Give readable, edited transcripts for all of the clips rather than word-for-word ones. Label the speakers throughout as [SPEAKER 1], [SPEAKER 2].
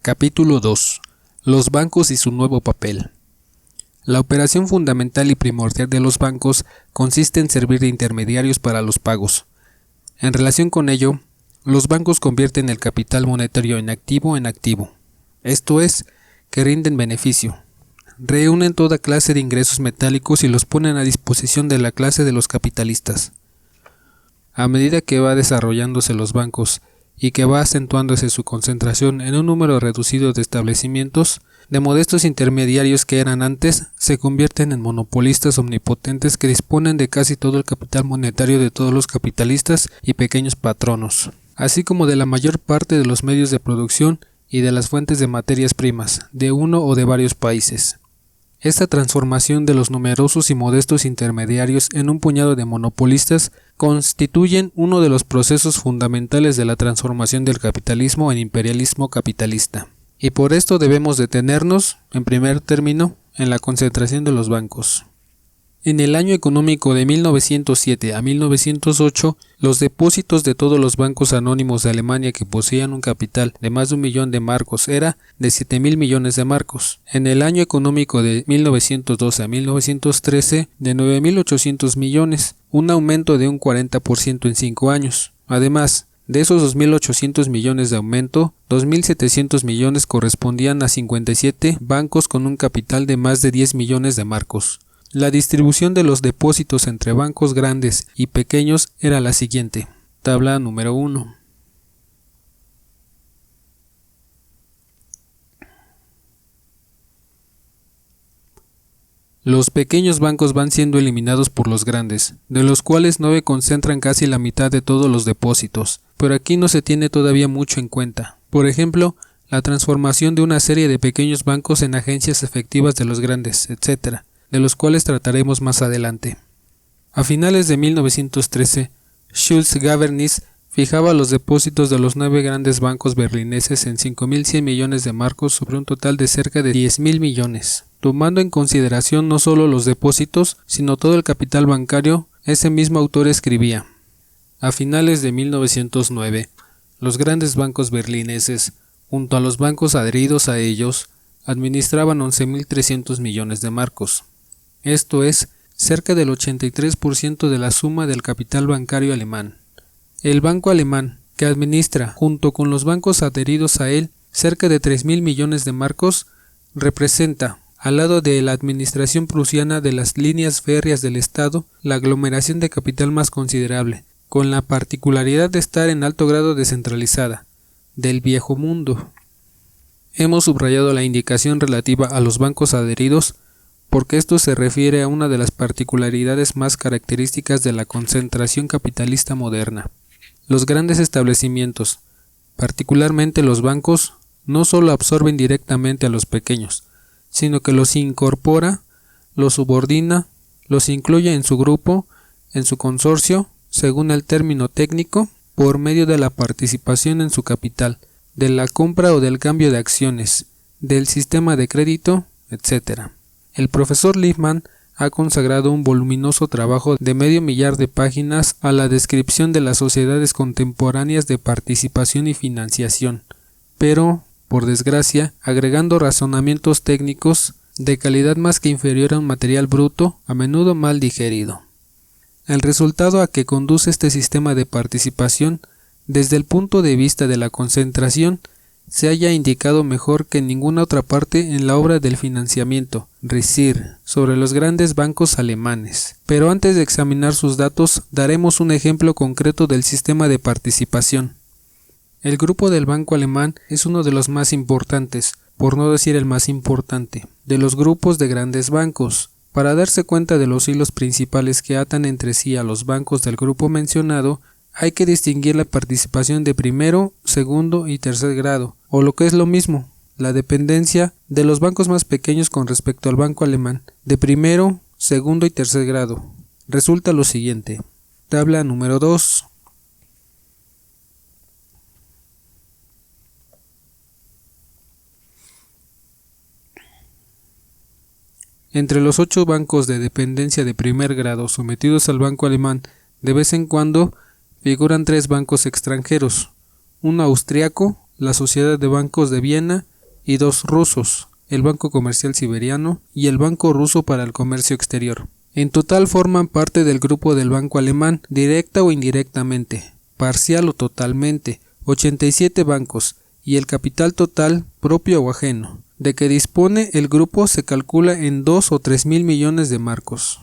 [SPEAKER 1] Capítulo 2. Los bancos y su nuevo papel. La operación fundamental y primordial de los bancos consiste en servir de intermediarios para los pagos. En relación con ello, los bancos convierten el capital monetario en activo, esto es, que rinden beneficio. Reúnen toda clase de ingresos metálicos y los ponen a disposición de la clase de los capitalistas. A medida que va desarrollándose los bancos y que va acentuándose su concentración en un número reducido de establecimientos, de modestos intermediarios que eran antes, se convierten en monopolistas omnipotentes que disponen de casi todo el capital monetario de todos los capitalistas y pequeños patronos, así como de la mayor parte de los medios de producción y de las fuentes de materias primas, de uno o de varios países. Esta transformación de los numerosos y modestos intermediarios en un puñado de monopolistas constituyen uno de los procesos fundamentales de la transformación del capitalismo en imperialismo capitalista. Y por esto debemos detenernos, en primer término, en la concentración de los bancos. En el año económico de 1907 a 1908, los depósitos de todos los bancos anónimos de Alemania que poseían un capital de más de 1.000.000 de marcos era de 7.000 millones de marcos. En el año económico de 1912 a 1913, de 9.800 millones, un aumento de un 40% en 5 años. Además, de esos 2.800 millones de aumento, 2.700 millones correspondían a 57 bancos con un capital de más de 10 millones de marcos. La distribución de los depósitos entre bancos grandes y pequeños era la siguiente. Tabla número 1. Los pequeños bancos van siendo eliminados por los grandes, de los cuales 9 concentran casi la mitad de todos los depósitos, pero aquí no se tiene todavía mucho en cuenta. Por ejemplo, la transformación de una serie de pequeños bancos en agencias efectivas de los grandes, etc., de los cuales trataremos más adelante. A finales de 1913, Schultz-Gabernis fijaba los depósitos de los 9 grandes bancos berlineses en 5.100 millones de marcos sobre un total de cerca de 10.000 millones. Tomando en consideración no solo los depósitos, sino todo el capital bancario, ese mismo autor escribía: a finales de 1909, los grandes bancos berlineses, junto a los bancos adheridos a ellos, administraban 11.300 millones de marcos. Esto es, cerca del 83% de la suma del capital bancario alemán. El banco alemán, que administra, junto con los bancos adheridos a él, cerca de 3.000 millones de marcos, representa, al lado de la administración prusiana de las líneas férreas del Estado, la aglomeración de capital más considerable, con la particularidad de estar en alto grado descentralizada, del viejo mundo. Hemos subrayado la indicación relativa a los bancos adheridos porque esto se refiere a una de las particularidades más características de la concentración capitalista moderna. Los grandes establecimientos, particularmente los bancos, no solo absorben directamente a los pequeños, sino que los incorpora, los subordina, los incluye en su grupo, en su consorcio, según el término técnico, por medio de la participación en su capital, de la compra o del cambio de acciones, del sistema de crédito, etc. El profesor Lippmann ha consagrado un voluminoso trabajo de 500.000 de páginas a la descripción de las sociedades contemporáneas de participación y financiación, pero, por desgracia, agregando razonamientos técnicos de calidad más que inferior a un material bruto, a menudo mal digerido. El resultado a que conduce este sistema de participación, desde el punto de vista de la concentración, se haya indicado mejor que en ninguna otra parte en la obra del financiamiento, Riesir, sobre los grandes bancos alemanes. Pero antes de examinar sus datos, daremos un ejemplo concreto del sistema de participación. El grupo del banco alemán es uno de los más importantes, por no decir el más importante, de los grupos de grandes bancos. Para darse cuenta de los hilos principales que atan entre sí a los bancos del grupo mencionado, hay que distinguir la participación de primero, segundo y tercer grado, o lo que es lo mismo, la dependencia de los bancos más pequeños con respecto al banco alemán, de primero, segundo y tercer grado. Resulta lo siguiente. Tabla número 2. Entre los 8 bancos de dependencia de primer grado sometidos al banco alemán, de vez en cuando figuran 3 bancos extranjeros, uno austriaco, la Sociedad de Bancos de Viena, y 2 rusos, el Banco Comercial Siberiano y el Banco Ruso para el Comercio Exterior. En total forman parte del grupo del Banco Alemán, directa o indirectamente, parcial o totalmente, 87 bancos, y el capital total, propio o ajeno, de que dispone el grupo se calcula en 2 o 3 mil millones de marcos.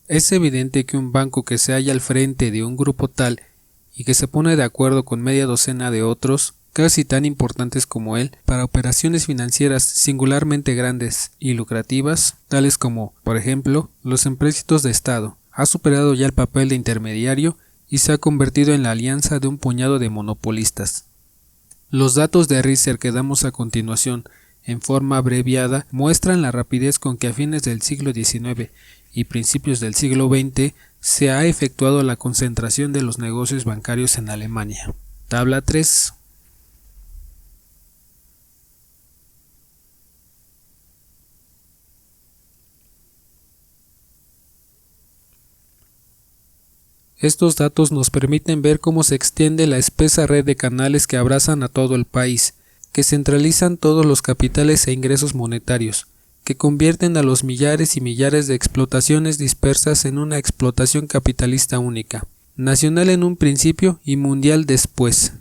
[SPEAKER 1] Es evidente que un banco que se halla al frente de un grupo tal y que se pone de acuerdo con media docena de otros, casi tan importantes como él, para operaciones financieras singularmente grandes y lucrativas, tales como, por ejemplo, los empréstitos de Estado, ha superado ya el papel de intermediario y se ha convertido en la alianza de un puñado de monopolistas. Los datos de Riester que damos a continuación, en forma abreviada, muestran la rapidez con que a fines del siglo XIX y principios del siglo XX se ha efectuado la concentración de los negocios bancarios en Alemania. Tabla 3. Estos datos nos permiten ver cómo se extiende la espesa red de canales que abrazan a todo el país, que centralizan todos los capitales e ingresos monetarios, que convierten a los millares y millares de explotaciones dispersas en una explotación capitalista única, nacional en un principio y mundial después.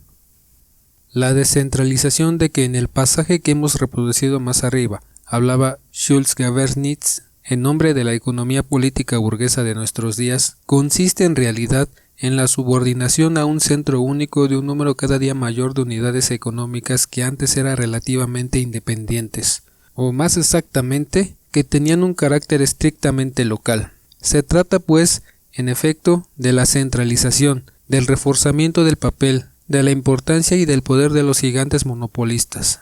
[SPEAKER 1] La descentralización de que en el pasaje que hemos reproducido más arriba hablaba Schulz-Gavernitz en nombre de la economía política burguesa de nuestros días, consiste en realidad en la subordinación a un centro único de un número cada día mayor de unidades económicas que antes eran relativamente independientes, o más exactamente, que tenían un carácter estrictamente local. Se trata, pues, en efecto, de la centralización, del reforzamiento del papel, de la importancia y del poder de los gigantes monopolistas.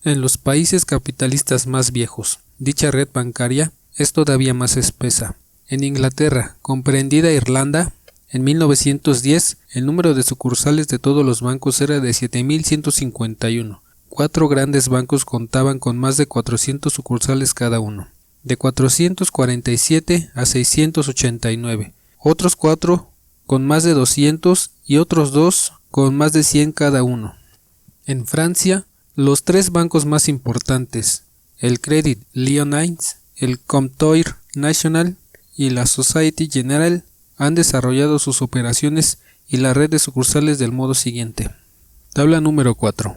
[SPEAKER 1] En los países capitalistas más viejos, dicha red bancaria es todavía más espesa. En Inglaterra, comprendida Irlanda, en 1910 el número de sucursales de todos los bancos era de 7.151. 4 grandes bancos contaban con más de 400 sucursales cada uno, de 447 a 689, otros 4 con más de 200 y otros 2 con más de 100 cada uno. En Francia, los 3 bancos más importantes, el Crédit Lyonnais, el Comptoir National y la Société Générale, han desarrollado sus operaciones y la red de sucursales del modo siguiente. Tabla número 4.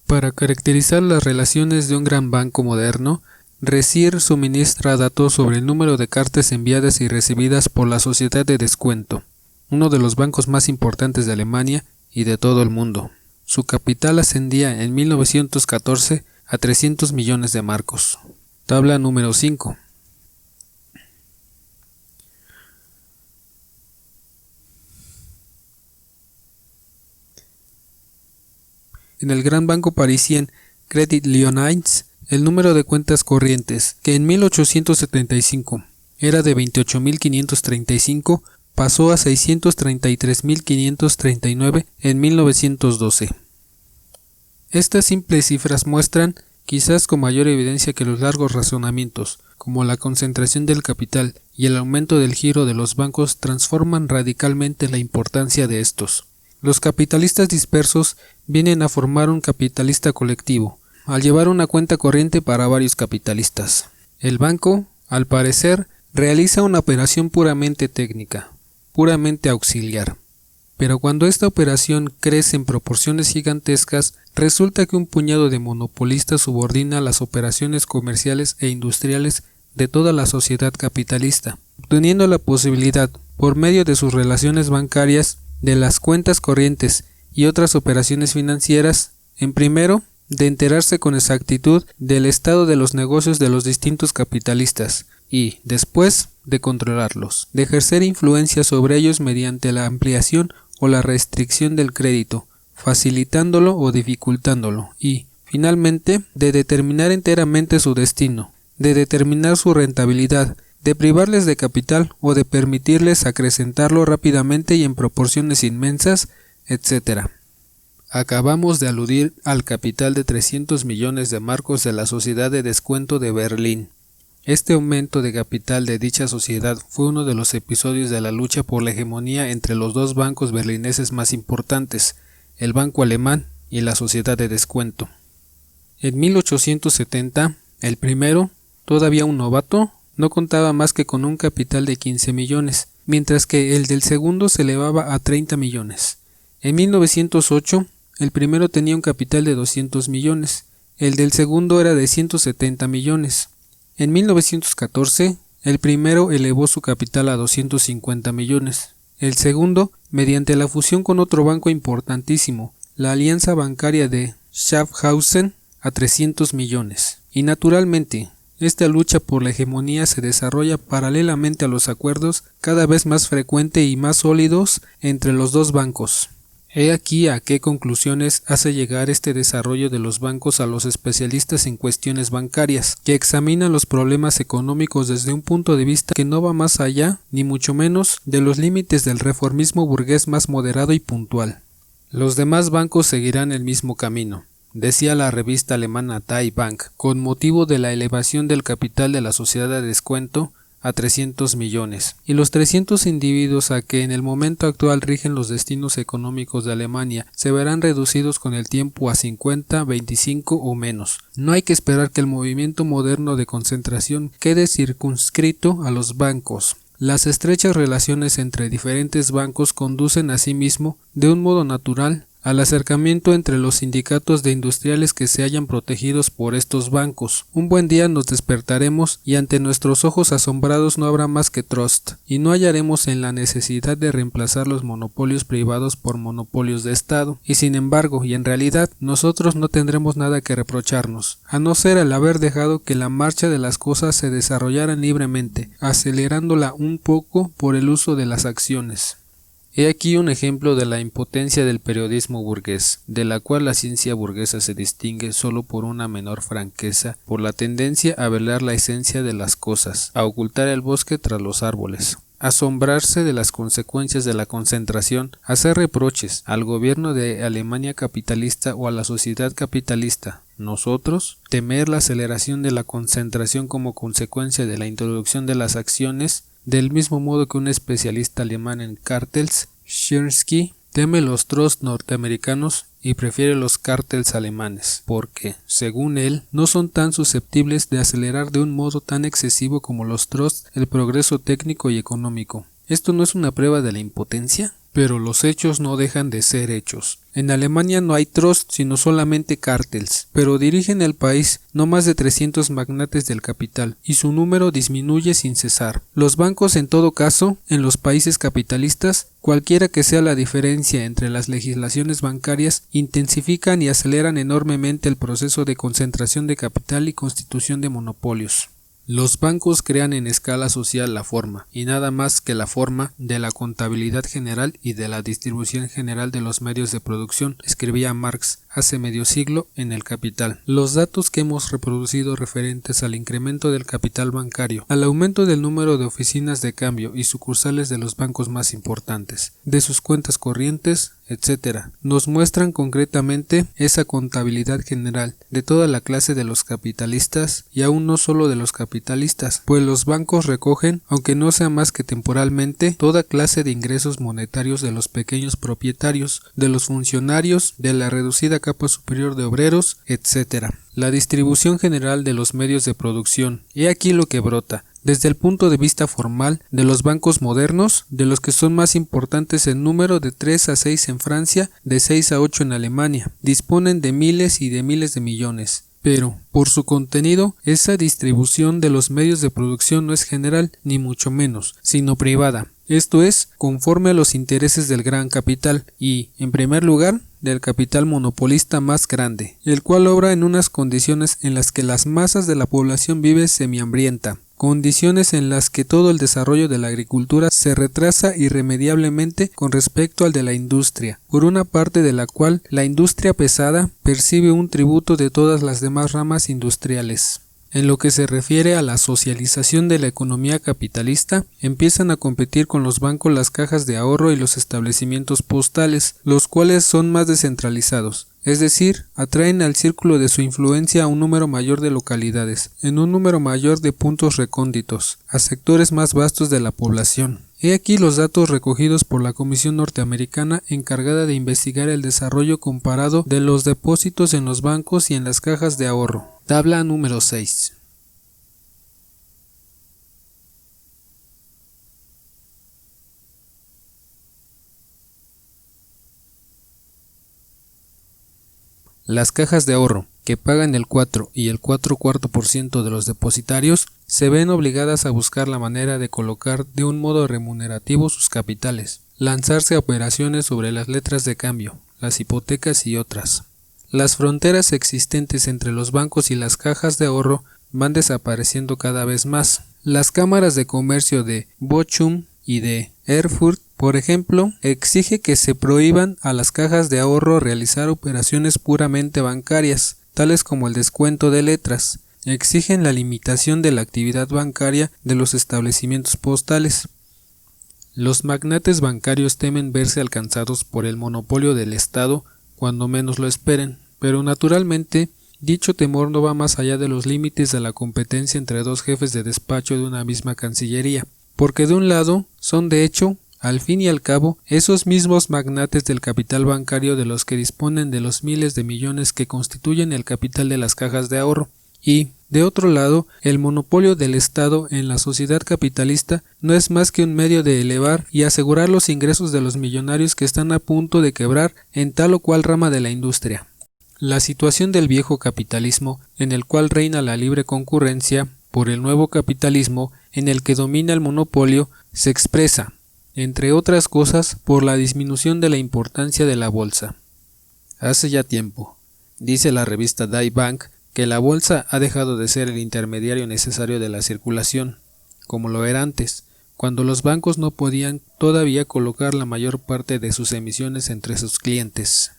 [SPEAKER 1] Para caracterizar las relaciones de un gran banco moderno, Riester suministra datos sobre el número de cartas enviadas y recibidas por la Sociedad de Descuento, uno de los bancos más importantes de Alemania y de todo el mundo. Su capital ascendía en 1914 a 300 millones de marcos. Tabla número 5. En el gran banco parisien Crédit Lyonnais, el número de cuentas corrientes, que en 1875 era de 28.535, pasó a 633.539 en 1912. Estas simples cifras muestran, quizás con mayor evidencia que los largos razonamientos, como la concentración del capital y el aumento del giro de los bancos, transforman radicalmente la importancia de estos. Los capitalistas dispersos vienen a formar un capitalista colectivo, al llevar una cuenta corriente para varios capitalistas. El banco, al parecer, realiza una operación puramente técnica, puramente auxiliar. Pero cuando esta operación crece en proporciones gigantescas, resulta que un puñado de monopolistas subordina las operaciones comerciales e industriales de toda la sociedad capitalista, obteniendo la posibilidad, por medio de sus relaciones bancarias, de las cuentas corrientes y otras operaciones financieras, en primero, de enterarse con exactitud del estado de los negocios de los distintos capitalistas y, después, de controlarlos, de ejercer influencia sobre ellos mediante la ampliación o la restricción del crédito, facilitándolo o dificultándolo y, finalmente, de determinar enteramente su destino, de determinar su rentabilidad, de privarles de capital o de permitirles acrecentarlo rápidamente y en proporciones inmensas, etc. Acabamos de aludir al capital de 300 millones de marcos de la Sociedad de Descuento de Berlín. Este aumento de capital de dicha sociedad fue uno de los episodios de la lucha por la hegemonía entre los dos bancos berlineses más importantes, el Banco Alemán y la Sociedad de Descuento. En 1870, el primero, todavía un novato, no contaba más que con un capital de 15 millones, mientras que el del segundo se elevaba a 30 millones. En 1908, el primero tenía un capital de 200 millones, el del segundo era de 170 millones. En 1914, el primero elevó su capital a 250 millones. El segundo, mediante la fusión con otro banco importantísimo, la Alianza Bancaria de Schaffhausen, a 300 millones. Y naturalmente, esta lucha por la hegemonía se desarrolla paralelamente a los acuerdos cada vez más frecuentes y más sólidos entre los dos bancos. He aquí a qué conclusiones hace llegar este desarrollo de los bancos a los especialistas en cuestiones bancarias, que examinan los problemas económicos desde un punto de vista que no va más allá, ni mucho menos, de los límites del reformismo burgués más moderado y puntual. Los demás bancos seguirán el mismo camino, decía la revista alemana Die Bank, con motivo de la elevación del capital de la sociedad de descuento a 300 millones, y los 300 individuos a que en el momento actual rigen los destinos económicos de Alemania se verán reducidos con el tiempo a 50, 25 o menos. No hay que esperar que el movimiento moderno de concentración quede circunscrito a los bancos. Las estrechas relaciones entre diferentes bancos conducen asimismo, de un modo natural, al acercamiento entre los sindicatos de industriales que se hallan protegidos por estos bancos. Un buen día nos despertaremos y ante nuestros ojos asombrados no habrá más que trust, y no hallaremos en la necesidad de reemplazar los monopolios privados por monopolios de Estado, y sin embargo, y en realidad, nosotros no tendremos nada que reprocharnos, a no ser el haber dejado que la marcha de las cosas se desarrollaran libremente, acelerándola un poco por el uso de las acciones. He aquí un ejemplo de la impotencia del periodismo burgués, de la cual la ciencia burguesa se distingue solo por una menor franqueza, por la tendencia a velar la esencia de las cosas, a ocultar el bosque tras los árboles, asombrarse de las consecuencias de la concentración, hacer reproches al gobierno de Alemania capitalista o a la sociedad capitalista. Nosotros, temer la aceleración de la concentración como consecuencia de la introducción de las acciones, del mismo modo que un especialista alemán en cártels, Schersky, teme los trusts norteamericanos y prefiere los cártels alemanes, porque, según él, no son tan susceptibles de acelerar de un modo tan excesivo como los trusts el progreso técnico y económico. ¿Esto no es una prueba de la impotencia? Pero los hechos no dejan de ser hechos. En Alemania no hay trust, sino solamente cártels, pero dirigen el país no más de 300 magnates del capital, y su número disminuye sin cesar. Los bancos, en todo caso, en los países capitalistas, cualquiera que sea la diferencia entre las legislaciones bancarias, intensifican y aceleran enormemente el proceso de concentración de capital y constitución de monopolios. Los bancos crean en escala social la forma, y nada más que la forma, de la contabilidad general y de la distribución general de los medios de producción, escribía Marx hace medio siglo en El Capital. Los datos que hemos reproducido referentes al incremento del capital bancario, al aumento del número de oficinas de cambio y sucursales de los bancos más importantes, de sus cuentas corrientes, etc., nos muestran concretamente esa contabilidad general de toda la clase de los capitalistas y aún no solo de los capitalistas, pues los bancos recogen, aunque no sea más que temporalmente, toda clase de ingresos monetarios de los pequeños propietarios, de los funcionarios, de la reducida capa superior de obreros, etc. La distribución general de los medios de producción. He aquí lo que brota, desde el punto de vista formal, de los bancos modernos, de los que son más importantes en número, de 3 a 6 en Francia, de 6 a 8 en Alemania. Disponen de miles y de miles de millones. Pero, por su contenido, esa distribución de los medios de producción no es general, ni mucho menos, sino privada. Esto es, conforme a los intereses del gran capital y, en primer lugar, del capital monopolista más grande, el cual obra en unas condiciones en las que las masas de la población vive semihambrienta, condiciones en las que todo el desarrollo de la agricultura se retrasa irremediablemente con respecto al de la industria, por una parte de la cual la industria pesada percibe un tributo de todas las demás ramas industriales. En lo que se refiere a la socialización de la economía capitalista, empiezan a competir con los bancos las cajas de ahorro y los establecimientos postales, los cuales son más descentralizados. es decir, atraen al círculo de su influencia a un número mayor de localidades, en un número mayor de puntos recónditos, a sectores más vastos de la población. He aquí los datos recogidos por la Comisión Norteamericana encargada de investigar el desarrollo comparado de los depósitos en los bancos y en las cajas de ahorro. Tabla número 6. Las cajas de ahorro, que pagan el 4 y el 4/4% de los depositarios, se ven obligadas a buscar la manera de colocar de un modo remunerativo sus capitales, lanzarse a operaciones sobre las letras de cambio, las hipotecas y otras. Las fronteras existentes entre los bancos y las cajas de ahorro van desapareciendo cada vez más. Las cámaras de comercio de Bochum y de Erfurt, por ejemplo, exige que se prohíban a las cajas de ahorro realizar operaciones puramente bancarias, tales como el descuento de letras. Exigen la limitación de la actividad bancaria de los establecimientos postales. Los magnates bancarios temen verse alcanzados por el monopolio del Estado cuando menos lo esperen, pero naturalmente dicho temor no va más allá de los límites de la competencia entre dos jefes de despacho de una misma cancillería, porque de un lado son de hecho, al fin y al cabo, esos mismos magnates del capital bancario de los que disponen de los miles de millones que constituyen el capital de las cajas de ahorro, y, de otro lado, el monopolio del Estado en la sociedad capitalista no es más que un medio de elevar y asegurar los ingresos de los millonarios que están a punto de quebrar en tal o cual rama de la industria. La situación del viejo capitalismo, en el cual reina la libre concurrencia, por el nuevo capitalismo, en el que domina el monopolio, se expresa, entre otras cosas, por la disminución de la importancia de la bolsa. Hace ya tiempo, dice la revista Die Bank, que la bolsa ha dejado de ser el intermediario necesario de la circulación, como lo era antes, cuando los bancos no podían todavía colocar la mayor parte de sus emisiones entre sus clientes.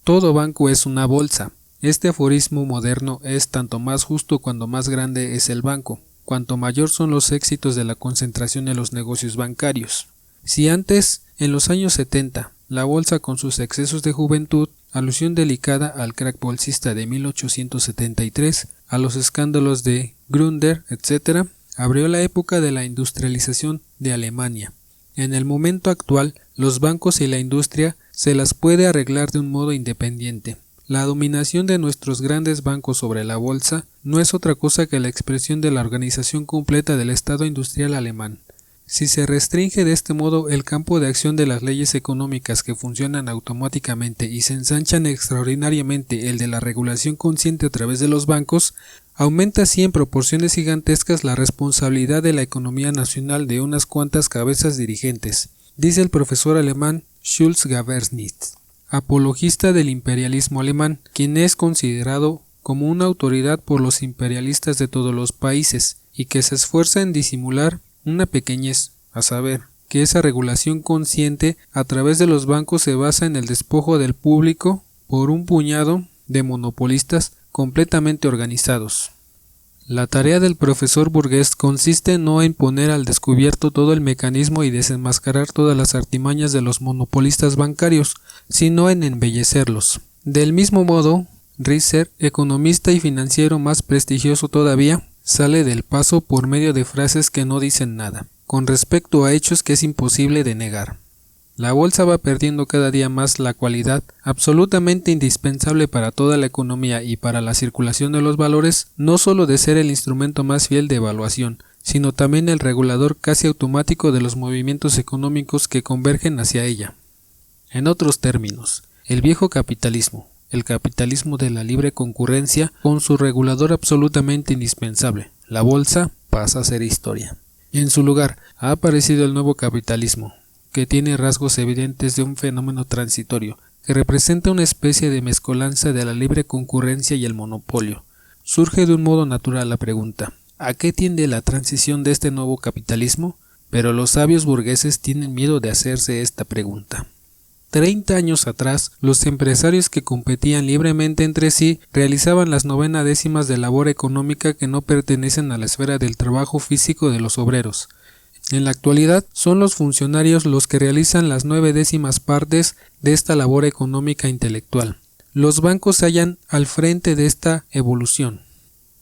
[SPEAKER 1] Todo banco es una bolsa. Este aforismo moderno es tanto más justo cuando más grande es el banco, cuanto mayor son los éxitos de la concentración en los negocios bancarios. Si antes, en los años 70, la bolsa con sus excesos de juventud, alusión delicada al crack bolsista de 1873, a los escándalos de Gründer, etc., abrió la época de la industrialización de Alemania. En el momento actual, los bancos y la industria se las puede arreglar de un modo independiente. La dominación de nuestros grandes bancos sobre la bolsa no es otra cosa que la expresión de la organización completa del Estado industrial alemán. Si se restringe de este modo el campo de acción de las leyes económicas que funcionan automáticamente y se ensanchan extraordinariamente el de la regulación consciente a través de los bancos, aumenta así en proporciones gigantescas la responsabilidad de la economía nacional de unas cuantas cabezas dirigentes, dice el profesor alemán Schulz Gaversnitz, apologista del imperialismo alemán, quien es considerado como una autoridad por los imperialistas de todos los países y que se esfuerza en disimular una pequeñez, a saber, que esa regulación consciente a través de los bancos se basa en el despojo del público por un puñado de monopolistas completamente organizados. La tarea del profesor burgués consiste no en poner al descubierto todo el mecanismo y desenmascarar todas las artimañas de los monopolistas bancarios, sino en embellecerlos. Del mismo modo, Risser, economista y financiero más prestigioso todavía, sale del paso por medio de frases que no dicen nada, con respecto a hechos que es imposible de negar. La bolsa va perdiendo cada día más la cualidad absolutamente indispensable para toda la economía y para la circulación de los valores, no solo de ser el instrumento más fiel de evaluación, sino también el regulador casi automático de los movimientos económicos que convergen hacia ella. En otros términos, el viejo capitalismo, el capitalismo de la libre concurrencia, con su regulador absolutamente indispensable, la bolsa, pasa a ser historia. En su lugar, ha aparecido el nuevo capitalismo, que tiene rasgos evidentes de un fenómeno transitorio, que representa una especie de mezcolanza de la libre concurrencia y el monopolio. Surge de un modo natural la pregunta, ¿a qué tiende la transición de este nuevo capitalismo? Pero los sabios burgueses tienen miedo de hacerse esta pregunta. 30 años atrás, los empresarios que competían libremente entre sí realizaban las 90 de labor económica que no pertenecen a la esfera del trabajo físico de los obreros. En la actualidad, son los funcionarios los que realizan las 90 partes de esta labor económica intelectual. Los bancos se hallan al frente de esta evolución.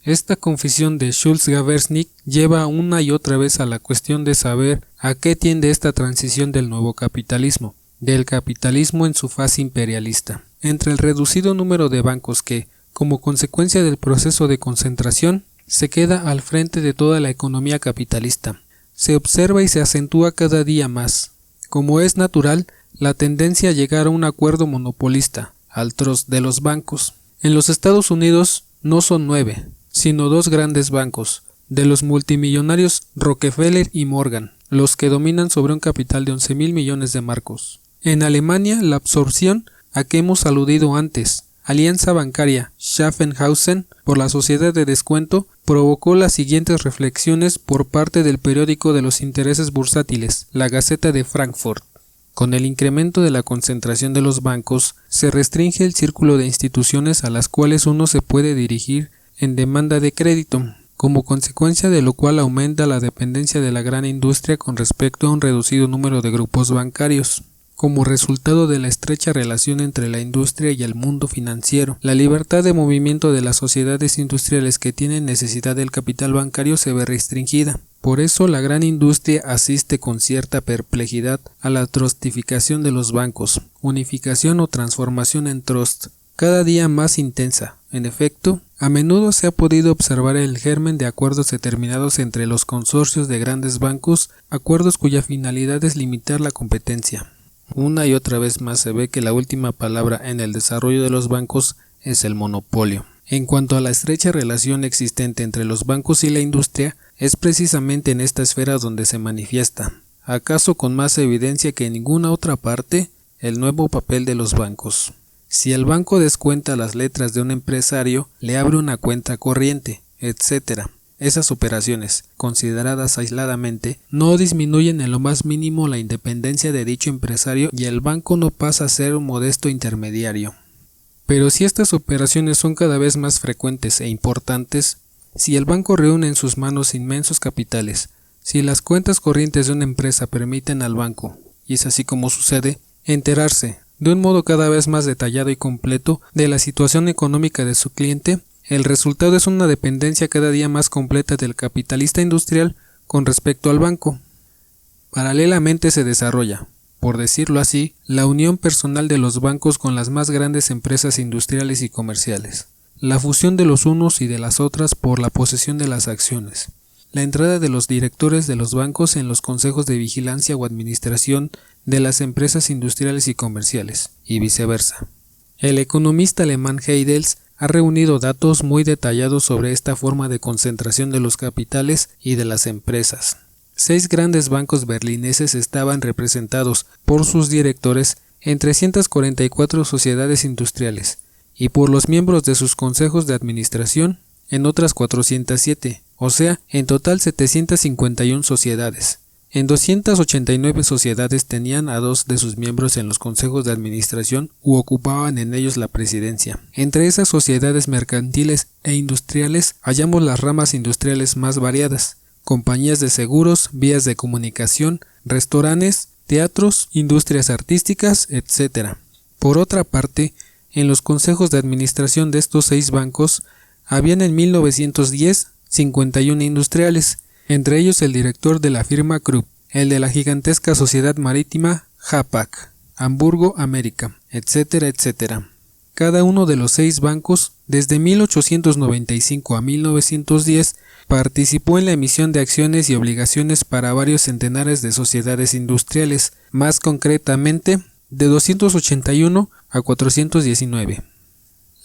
[SPEAKER 1] Esta confesión de Schultz-Gaversick lleva una y otra vez a la cuestión de saber a qué tiende esta transición del nuevo capitalismo, del capitalismo en su fase imperialista, entre el reducido número de bancos que, como consecuencia del proceso de concentración, se queda al frente de toda la economía capitalista. Se observa y se acentúa cada día más, como es natural, la tendencia a llegar a un acuerdo monopolista, al trust de los bancos. En los Estados Unidos no son 9, sino 2 grandes bancos, de los multimillonarios Rockefeller y Morgan, los que dominan sobre un capital de 11.000 millones de marcos. En Alemania, la absorción a que hemos aludido antes, alianza bancaria Schaffhausen por la sociedad de descuento, provocó las siguientes reflexiones por parte del periódico de los intereses bursátiles, la Gaceta de Frankfurt. Con el incremento de la concentración de los bancos, se restringe el círculo de instituciones a las cuales uno se puede dirigir en demanda de crédito, como consecuencia de lo cual aumenta la dependencia de la gran industria con respecto a un reducido número de grupos bancarios. Como resultado de la estrecha relación entre la industria y el mundo financiero, la libertad de movimiento de las sociedades industriales que tienen necesidad del capital bancario se ve restringida. Por eso la gran industria asiste con cierta perplejidad a la trustificación de los bancos, unificación o transformación en trust, cada día más intensa. En efecto, a menudo se ha podido observar el germen de acuerdos determinados entre los consorcios de grandes bancos, acuerdos cuya finalidad es limitar la competencia. Una y otra vez más se ve que la última palabra en el desarrollo de los bancos es el monopolio. En cuanto a la estrecha relación existente entre los bancos y la industria, es precisamente en esta esfera donde se manifiesta, acaso con más evidencia que en ninguna otra parte, el nuevo papel de los bancos. Si el banco descuenta las letras de un empresario, le abre una cuenta corriente, etc. Esas operaciones, consideradas aisladamente, no disminuyen en lo más mínimo la independencia de dicho empresario y el banco no pasa a ser un modesto intermediario. Pero si estas operaciones son cada vez más frecuentes e importantes, si el banco reúne en sus manos inmensos capitales, si las cuentas corrientes de una empresa permiten al banco, y es así como sucede, enterarse, de un modo cada vez más detallado y completo, de la situación económica de su cliente, el resultado es una dependencia cada día más completa del capitalista industrial con respecto al banco. Paralelamente se desarrolla, por decirlo así, la unión personal de los bancos con las más grandes empresas industriales y comerciales, la fusión de los unos y de las otras por la posesión de las acciones, la entrada de los directores de los bancos en los consejos de vigilancia o administración de las empresas industriales y comerciales, y viceversa. El economista alemán Heidels ha reunido datos muy detallados sobre esta forma de concentración de los capitales y de las empresas. 6 grandes bancos berlineses estaban representados por sus directores en 344 sociedades industriales y por los miembros de sus consejos de administración en otras 407, o sea, en total 751 sociedades. En 289 sociedades tenían a 2 de sus miembros en los consejos de administración u ocupaban en ellos la presidencia. Entre esas sociedades mercantiles e industriales hallamos las ramas industriales más variadas: compañías de seguros, vías de comunicación, restaurantes, teatros, industrias artísticas, etc. Por otra parte, en los consejos de administración de estos 6 bancos, habían en 1910 51 industriales, entre ellos el director de la firma Krupp, el de la gigantesca sociedad marítima Hapag, Hamburgo, América, etcétera, etcétera. Cada uno de los 6 bancos, desde 1895 a 1910, participó en la emisión de acciones y obligaciones para varios centenares de sociedades industriales, más concretamente, de 281 a 419.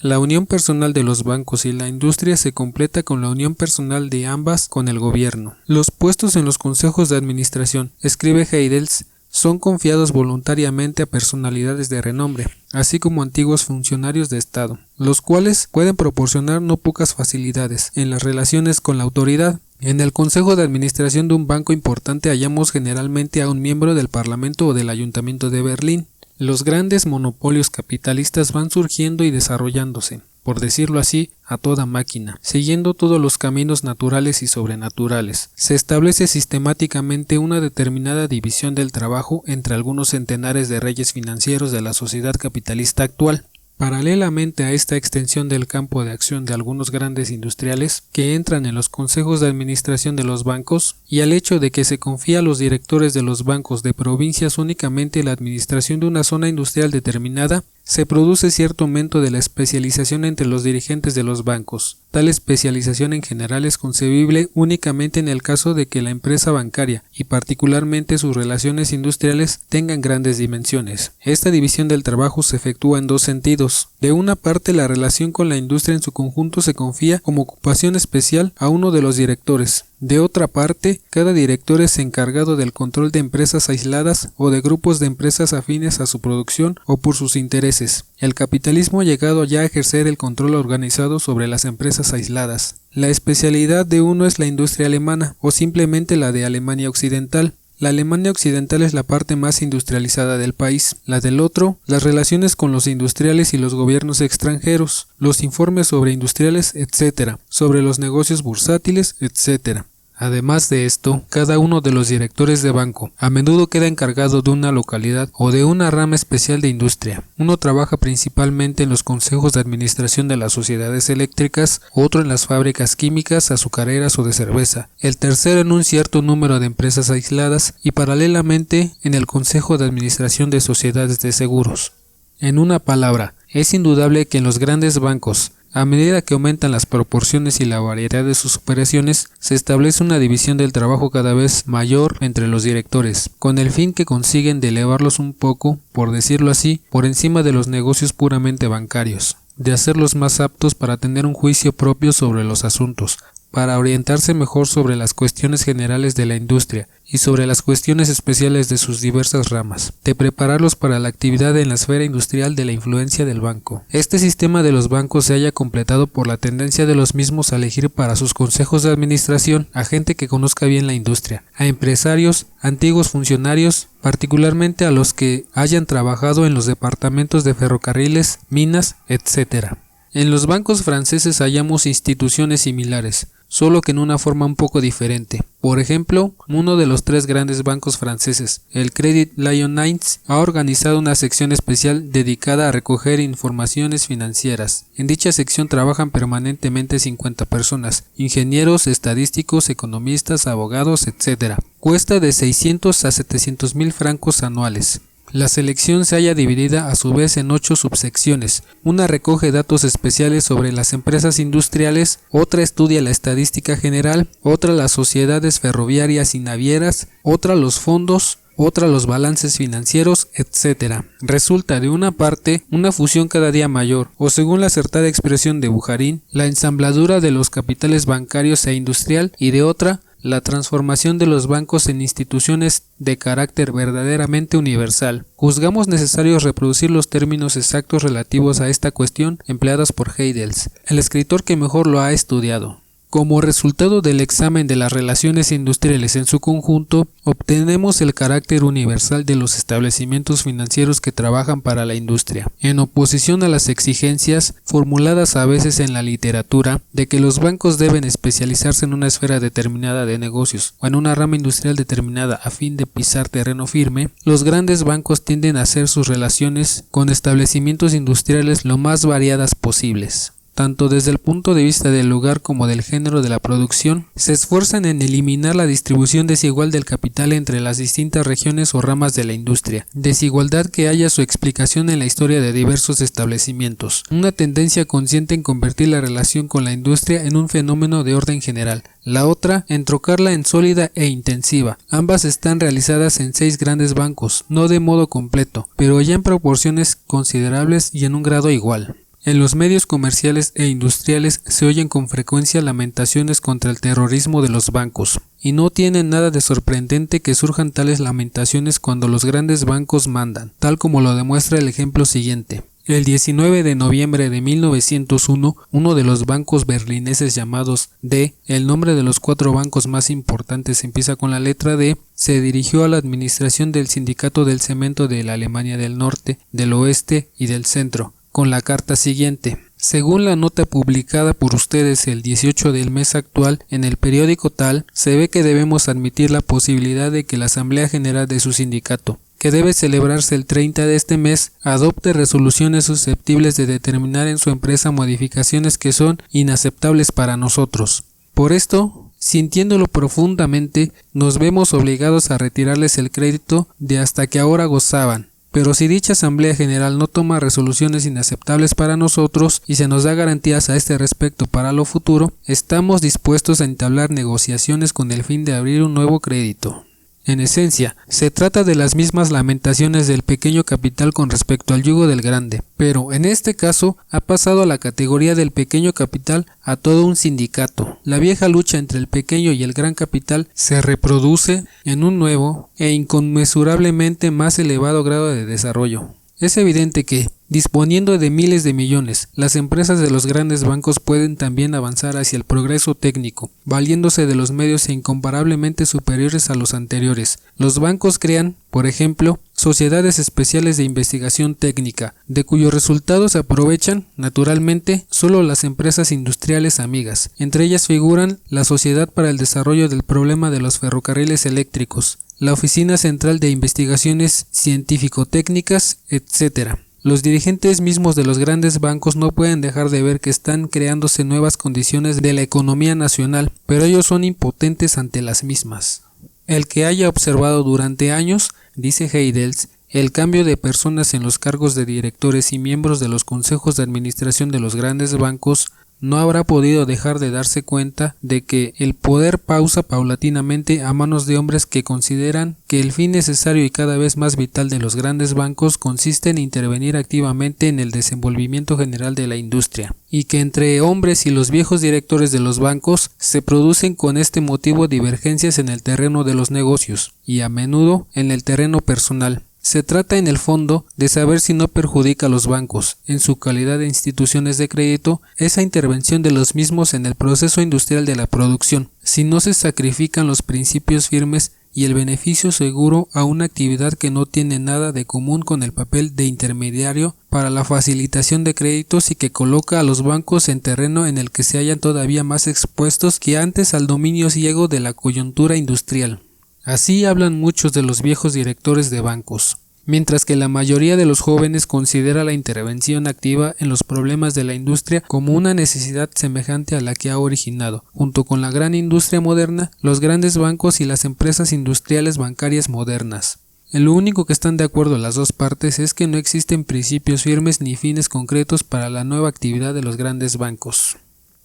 [SPEAKER 1] La unión personal de los bancos y la industria se completa con la unión personal de ambas con el gobierno. Los puestos en los consejos de administración, escribe Heidels, son confiados voluntariamente a personalidades de renombre, así como antiguos funcionarios de Estado, los cuales pueden proporcionar no pocas facilidades en las relaciones con la autoridad. En el consejo de administración de un banco importante hallamos generalmente a un miembro del Parlamento o del Ayuntamiento de Berlín. Los grandes monopolios capitalistas van surgiendo y desarrollándose, por decirlo así, a toda máquina, siguiendo todos los caminos naturales y sobrenaturales. Se establece sistemáticamente una determinada división del trabajo entre algunos centenares de reyes financieros de la sociedad capitalista actual. Paralelamente a esta extensión del campo de acción de algunos grandes industriales que entran en los consejos de administración de los bancos y al hecho de que se confía a los directores de los bancos de provincias únicamente la administración de una zona industrial determinada, se produce cierto aumento de la especialización entre los dirigentes de los bancos. Tal especialización en general es concebible únicamente en el caso de que la empresa bancaria y particularmente sus relaciones industriales tengan grandes dimensiones. Esta división del trabajo se efectúa en dos sentidos. De una parte, la relación con la industria en su conjunto se confía como ocupación especial a uno de los directores. De otra parte, cada director es encargado del control de empresas aisladas o de grupos de empresas afines a su producción o por sus intereses. El capitalismo ha llegado ya a ejercer el control organizado sobre las empresas aisladas. La especialidad de uno es la industria alemana o simplemente la de Alemania Occidental. La Alemania Occidental es la parte más industrializada del país, la del otro, las relaciones con los industriales y los gobiernos extranjeros, los informes sobre industriales, etc., sobre los negocios bursátiles, etc. Además de esto, cada uno de los directores de banco a menudo queda encargado de una localidad o de una rama especial de industria. Uno trabaja principalmente en los consejos de administración de las sociedades eléctricas, otro en las fábricas químicas, azucareras o de cerveza, el tercero en un cierto número de empresas aisladas y paralelamente en el consejo de administración de sociedades de seguros. En una palabra, es indudable que en los grandes bancos, a medida que aumentan las proporciones y la variedad de sus operaciones, se establece una división del trabajo cada vez mayor entre los directores, con el fin que consiguen de elevarlos un poco, por decirlo así, por encima de los negocios puramente bancarios, de hacerlos más aptos para tener un juicio propio sobre los asuntos, para orientarse mejor sobre las cuestiones generales de la industria y sobre las cuestiones especiales de sus diversas ramas, de prepararlos para la actividad en la esfera industrial de la influencia del banco. Este sistema de los bancos se halla completado por la tendencia de los mismos a elegir para sus consejos de administración a gente que conozca bien la industria, a empresarios, antiguos funcionarios, particularmente a los que hayan trabajado en los departamentos de ferrocarriles, minas, etc. En los bancos franceses hallamos instituciones similares, solo que en una forma un poco diferente. Por ejemplo, uno de los tres grandes bancos franceses, el Credit Lyonnais, ha organizado una sección especial dedicada a recoger informaciones financieras. En dicha sección trabajan permanentemente 50 personas, ingenieros, estadísticos, economistas, abogados, etc. Cuesta de 600 a 700 mil francos anuales. La selección se halla dividida a su vez en 8 subsecciones. Una recoge datos especiales sobre las empresas industriales, otra estudia la estadística general, otra las sociedades ferroviarias y navieras, otra los fondos, otra los balances financieros, etc. Resulta de una parte una fusión cada día mayor, o según la acertada expresión de Bujarin, la ensambladura de los capitales bancarios e industrial, y de otra, la transformación de los bancos en instituciones de carácter verdaderamente universal. Juzgamos necesario reproducir los términos exactos relativos a esta cuestión empleados por Heidels, el escritor que mejor lo ha estudiado. Como resultado del examen de las relaciones industriales en su conjunto, obtenemos el carácter universal de los establecimientos financieros que trabajan para la industria, en oposición a las exigencias, formuladas a veces en la literatura, de que los bancos deben especializarse en una esfera determinada de negocios o en una rama industrial determinada a fin de pisar terreno firme. Los grandes bancos tienden a hacer sus relaciones con establecimientos industriales lo más variadas posibles. Tanto desde el punto de vista del lugar como del género de la producción, se esfuerzan en eliminar la distribución desigual del capital entre las distintas regiones o ramas de la industria, desigualdad que halla su explicación en la historia de diversos establecimientos, una tendencia consciente en convertir la relación con la industria en un fenómeno de orden general, la otra en trocarla en sólida e intensiva. Ambas están realizadas en 6 grandes bancos, no de modo completo, pero ya en proporciones considerables y en un grado igual. En los medios comerciales e industriales se oyen con frecuencia lamentaciones contra el terrorismo de los bancos, y no tiene nada de sorprendente que surjan tales lamentaciones cuando los grandes bancos mandan, tal como lo demuestra el ejemplo siguiente. El 19 de noviembre de 1901, uno de los bancos berlineses llamados D, el nombre de los 4 bancos más importantes empieza con la letra D, se dirigió a la administración del sindicato del cemento de la Alemania del Norte, del Oeste y del Centro, con la carta siguiente. Según la nota publicada por ustedes el 18 del mes actual en el periódico tal, se ve que debemos admitir la posibilidad de que la Asamblea General de su sindicato, que debe celebrarse el 30 de este mes, adopte resoluciones susceptibles de determinar en su empresa modificaciones que son inaceptables para nosotros. Por esto, sintiéndolo profundamente, nos vemos obligados a retirarles el crédito de hasta que ahora gozaban. Pero si dicha Asamblea General no toma resoluciones inaceptables para nosotros y se nos da garantías a este respecto para lo futuro, estamos dispuestos a entablar negociaciones con el fin de abrir un nuevo crédito. En esencia, se trata de las mismas lamentaciones del pequeño capital con respecto al yugo del grande, pero en este caso ha pasado a la categoría del pequeño capital a todo un sindicato. La vieja lucha entre el pequeño y el gran capital se reproduce en un nuevo e inconmensurablemente más elevado grado de desarrollo. Es evidente que, disponiendo de miles de millones, las empresas de los grandes bancos pueden también avanzar hacia el progreso técnico, valiéndose de los medios incomparablemente superiores a los anteriores. Los bancos crean, por ejemplo, sociedades especiales de investigación técnica, de cuyos resultados se aprovechan, naturalmente, solo las empresas industriales amigas. Entre ellas figuran la Sociedad para el Desarrollo del Problema de los Ferrocarriles Eléctricos, la Oficina Central de Investigaciones Científico-Técnicas, etc. Los dirigentes mismos de los grandes bancos no pueden dejar de ver que están creándose nuevas condiciones de la economía nacional, pero ellos son impotentes ante las mismas. El que haya observado durante años, dice Heidels, el cambio de personas en los cargos de directores y miembros de los consejos de administración de los grandes bancos, no habrá podido dejar de darse cuenta de que el poder pausa paulatinamente a manos de hombres que consideran que el fin necesario y cada vez más vital de los grandes bancos consiste en intervenir activamente en el desenvolvimiento general de la industria, y que entre hombres y los viejos directores de los bancos se producen con este motivo divergencias en el terreno de los negocios, y a menudo en el terreno personal. Se trata en el fondo de saber si no perjudica a los bancos, en su calidad de instituciones de crédito, esa intervención de los mismos en el proceso industrial de la producción, si no se sacrifican los principios firmes y el beneficio seguro a una actividad que no tiene nada de común con el papel de intermediario para la facilitación de créditos y que coloca a los bancos en terreno en el que se hallan todavía más expuestos que antes al dominio ciego de la coyuntura industrial. Así hablan muchos de los viejos directores de bancos, mientras que la mayoría de los jóvenes considera la intervención activa en los problemas de la industria como una necesidad semejante a la que ha originado, junto con la gran industria moderna, los grandes bancos y las empresas industriales bancarias modernas. Lo único que están de acuerdo las dos partes es que no existen principios firmes ni fines concretos para la nueva actividad de los grandes bancos.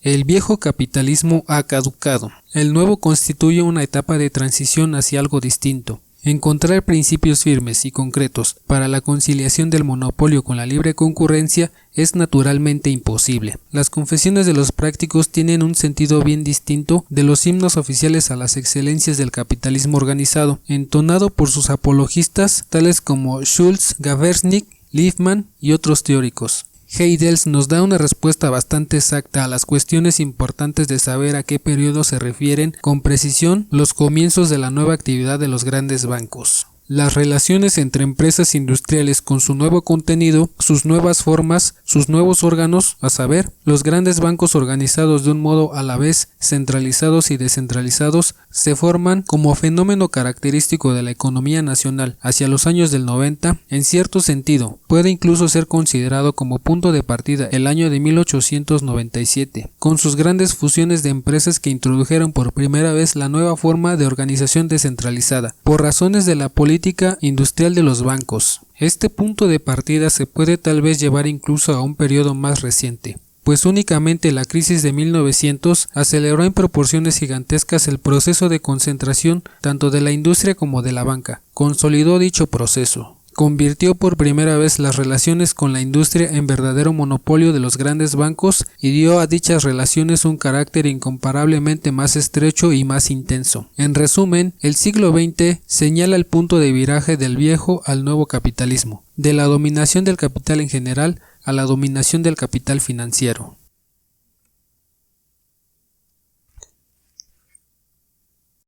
[SPEAKER 1] El viejo capitalismo ha caducado. El nuevo constituye una etapa de transición hacia algo distinto. Encontrar principios firmes y concretos para la conciliación del monopolio con la libre concurrencia es naturalmente imposible. Las confesiones de los prácticos tienen un sentido bien distinto de los himnos oficiales a las excelencias del capitalismo organizado, entonado por sus apologistas tales como Schultz, Gaversnik, Liefman y otros teóricos. Heidels nos da una respuesta bastante exacta a las cuestiones importantes de saber a qué periodo se refieren con precisión los comienzos de la nueva actividad de los grandes bancos. Las relaciones entre empresas industriales con su nuevo contenido, sus nuevas formas, sus nuevos órganos, a saber, los grandes bancos organizados de un modo a la vez centralizados y descentralizados, se forman como fenómeno característico de la economía nacional hacia los años del 90, en cierto sentido, puede incluso ser considerado como punto de partida el año de 1897, con sus grandes fusiones de empresas que introdujeron por primera vez la nueva forma de organización descentralizada, por razones de la política industrial de los bancos. Este punto de partida se puede tal vez llevar incluso a un periodo más reciente, pues únicamente la crisis de 1900 aceleró en proporciones gigantescas el proceso de concentración tanto de la industria como de la banca. Consolidó dicho proceso. Convirtió por primera vez las relaciones con la industria en verdadero monopolio de los grandes bancos y dio a dichas relaciones un carácter incomparablemente más estrecho y más intenso. En resumen, el siglo XX señala el punto de viraje del viejo al nuevo capitalismo, de la dominación del capital en general a la dominación del capital financiero.